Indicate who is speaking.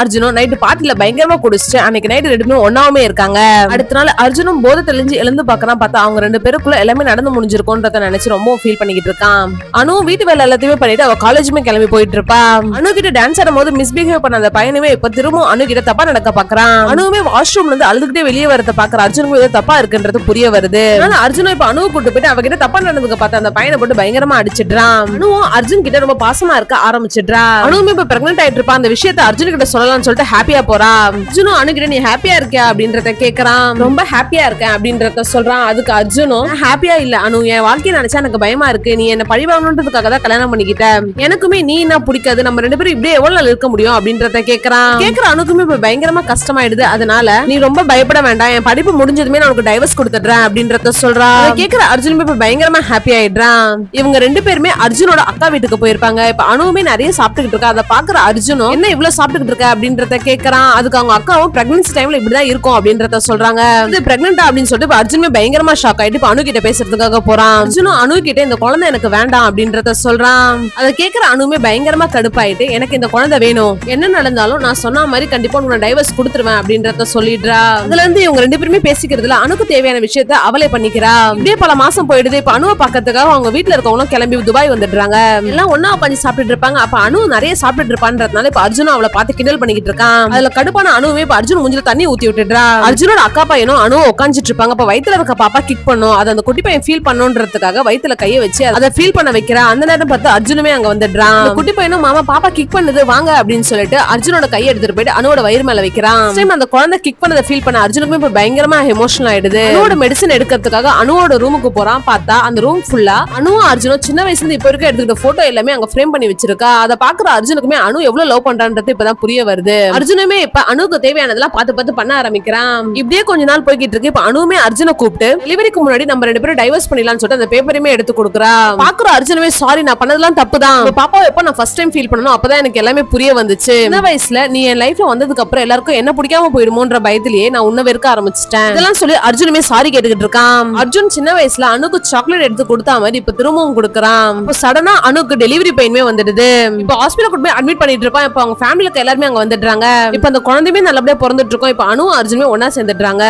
Speaker 1: அர்ஜுனும் night பார்ட்டில பயங்கரமா குடிச்சிட்டு அன்னைக்கு நைட்டு ரெண்டுமே ஒன்னாவே இருக்காங்க. அடுத்த நாள் அர்ஜுனும் போதை தெளிஞ்சு எழுந்து பாக்குறான். பார்த்தா அவங்க ரெண்டு பேருக்குள்ள எல்லாமே நடந்து முடிஞ்சிருக்கும்ன்றத நினைச்சு ரொம்ப ஃபீல் பண்ணிக்கிட்டு இருக்கான். அனு வீட்டு வேலை எல்லாத்தையுமே பண்ணிட்டு அவ காலேஜுமே கிளம்பி போயிட்டு இருப்பா. அனு கிட்ட டான்ஸ் ஆடும் போது மிஸ்பிஹேவ் பண்ண அந்த பையனுமே இப்ப திரும்ப அனு கிட்ட தப்பா நடக்க பாக்குறான். அனுவுமே வாஷ்ரூம்ல இருந்து அழுதுகிட்டே வெளியே வரத பாக்குற அர்ஜுனுக்கு ஏதோ தப்பா இருக்குன்றது புரிய வருது. ஆனா அர்ஜுனும் இப்ப அனுவை கூட்டு போயிட்டு அவகிட்ட தப்பா நடந்துக்க பார்த்த அந்த பையனை போட்டு பயங்கரமா அடிச்சிடுறான். அனுவும் அர்ஜுன் கிட்ட ரொம்ப பாசமா இருக்க ஆரம்பிச்சிடுறா. அனுவுமே இப்ப பிரெக்னென்ட் ஆயிட்டு இருப்பா. அந்த விஷயத்தை அர்ஜுன் கிட்ட சொல்லலாம்னு சொல்லிட்டு ஹாப்பியா போறா. அர்ஜுனும் அனு கிட்ட நீ ஹாப்பியா இருக்கியா அப்படின்றத கேக்குறான். ரொம்ப ஹாப்பியா இருக்கேன் அப்படின்றத சொல்றான். அதுக்கு அர்ஜுனும் ஹாப்பியா இல்ல அனு, என் வாழ்க்கையை நினைச்சா எனக்கு பயமா இருக்கு. நீ என்ன பழிவாங்கன்றதுக்காக தான் கல்யாணம் பண்ணிக்கிட்ட. எனக்குமே நீ என்ன பிடிக்காது. நம்ம ரெண்டு பேரும் இப்படியே எவ்வளவு நாள் இருக்க முடியும் அப்படின்றத கேக்குறான். கேக்குற அனுக்குமே இப்ப பயங்கரமா கஷ்டமாயிடுது. அதனால நீ ரொம்ப பயப்பட வேண்டாம், என் படிப்பு முடிஞ்சதுமே நான் உனக்கு டைவர்ஸ் கொடுத்துடுறேன் அப்படின்றத சொல்றான். கேக்குற அர்ஜுனுமே இப்ப பயங்கரமா ஹாப்பி ஆயிடுறான். இவங்க ரெண்டு பேருமே அர்ஜுனோட அக்கா வீட்டுக்கு போயிருப்பாங்க. இப்ப அனுவுமே நிறைய சாப்பிட்டுக்கிட்டு இருக்கா. அதை பாக்குற அர்ஜுனும் என்ன இவ்வளவு சாப்பிட்டுக்கிட்டு இருக்க அப்படின்றத கேக்குறான். அதுக்கு அவங்க அக்காவும் பிரெக்னன்சி டைம்ல இப்படிதான் இருக்கும் அப்படின்றத சொல்றாங்க. இது பிரெக்னென்ட்டா அப்படின்னு சொல்லிட்டு அர்ஜுனுமே பயங்கரமா ஷாக் ஆயிட்டு இப்ப அனு கிட்ட பேசுறதுக்காக போறான். அர்ஜுனும் அனு கிட்ட இந்த குழந்தை எனக்கு வேண்டாம் அப்படின்றத சொல்றான். அதை கேக்குற அனுமே பயங்கரமா கடுப்பாயிட்டு எனக்கு இந்த குழந்தை வேணும், என்ன நடந்தாலும் நான் சொன்ன மாதிரி கண்டிப்பா உனக்கு டைவர்ஸ் கொடுத்துருவேன் அப்படின்றத சொல்லிடுறா. அதுல இருந்து இவங்க ரெண்டு பேருமே பேசிக்கிறதுல அனுக்கு தேவையான விஷயத்த அவளே பண்ணிக்கிறா. இப்படியே பல மாசம் போயிடுது. இப்ப அனுவை பாக்கிறதுக்காக அவங்க வீட்டுல இருக்கவங்களும் கிளம்பி துபாய் வந்துடுறாங்க. எல்லாம் ஒன்னா உட்காந்து சாப்பிட்டு இருப்பாங்க. அப்ப அனு நிறைய சாப்பிட்டு இருப்பான்றதுனால இப்ப அர்ஜுனும் அவளை பார்த்து கிண்டல் பண்ணிக்கிட்டு இருக்கான். அதுல கடுப்பான அனுவே இப்ப அர்ஜுன் மூஞ்சில தண்ணி ஊத்தி விட்டுடுறா. அர்ஜுனோட அக்கா பையனும் அனு உட்காந்துட்டு இருப்பாங்க. அப்ப வயித்துல இருக்க பாப்பா கிக் பண்ணும். அது அந்த குட்டி பையன் ஃபீல் பண்ணுன்றதுக்காக வயித்துல கைய வச்சு அதை ஃபீல் பண்ண வைக்கிறா. அந்த நேரம் பார்த்து அர்ஜுனுமே அங்க வந்துடுறான். குட்டி பையனும் மாமா பாப்பா கிக் பண்ணுது வாங்க அப்படின்னு சொல்லிட்டு அர்ஜுனோட கையை எடுத்துட்டு போயிட்டு அனுவோட வயிறு மேல வைக்கிறான். அந்த குழந்தை கிக் பண்ணதை ஃபீல் பண்ண அர்ஜுனுக்குமே இப்ப பயங்கரமா எமோஷனல் ஆயிடுது. அனுவோட மெடிசன் எடுக்கிறதுக்காக அனுவோட ரூமுக்கு போறான். பார்த்தா அந்த ரூம் ஃபுல்லா அனுவும் அர்ஜுனும் சின்ன வயசுல இருந்து இப்ப இருக்க எடுத்துக்கிட்ட போட்டோ எல்லாமே அங்க ஃப்ரேம் பண்ணி வச்சிருக்கா. அதை பாக்குற அர்ஜுனுக்குமே அனு எவ்வளவு லவ் பண்றான்றது இப்பதான் புரிய வருது. அர்ஜுனுமே இப்ப அனுக்கு தேவையானதெல்லாம் பார்த்து பார்த்து பண்ண ஆரம்பிக்கிறான். இப்படியே கொஞ்ச நாள் போய்கிட்டு இருக்கு. இப்ப அனுமே அர்ஜுனை கூப்பிட்டு டெலிவரிக்கு முன்னாடி நம்ம ரெண்டு பேரும் டைவர்ஸ் பண்ணிடலாம்னு சொல்லிட்டு அந்த பேப்பரையுமே எடுத்து கொடுக்குறா. பாக்குற அர்ஜுனுமே சாரி நான் பண்ணதெல்லாம் தப்புதான், பாப்பா எப்ப நான் ஃபர்ஸ்ட் டைம் ஃபீல் பண்ணனும் அப்பதான் எனக்கு எல்லாமே புரிய வந்துச்சு. சின்ன வயசுல நீ என் லைஃப்ல வந்ததுக்கு அப்புறம் எல்லாருக்கும் என்ன பிடிக்காம போயிடுமோன்ற பயத்திலேயே நான் உன்ன வெறுக்க ஆரம்பிச்சிட்டேன். இதெல்லாம் சொல்லி அர்ஜுனுமே சாரி கேட்டுக்கிட்டு இருக்கான். அர்ஜுன் சின்ன வயசுல அனுக்கு சாக்லேட் எடுத்து கொடுத்தா மாதிரி இப்ப திரும்பவும் கொடுக்கறான். இப்போ சடனா அனுக்கு டெலிவரி பெயின்மே வந்துடுது. இப்போ ஹாஸ்பிடல் கொண்டு போய் அட்மிட் பண்ணிட்டு இருப்பான். இப்போ அவங்க ஃபேமிலிக்கு எல்லாருமே அங்க வந்துடுறாங்க. இப்போ அந்த குழந்தையுமே நல்லபடியா பிறந்துட்டு இருக்கோம். இப்போ அனு அர்ஜுனுமே ஒன்னா சேர்ந்துடுறாங்க.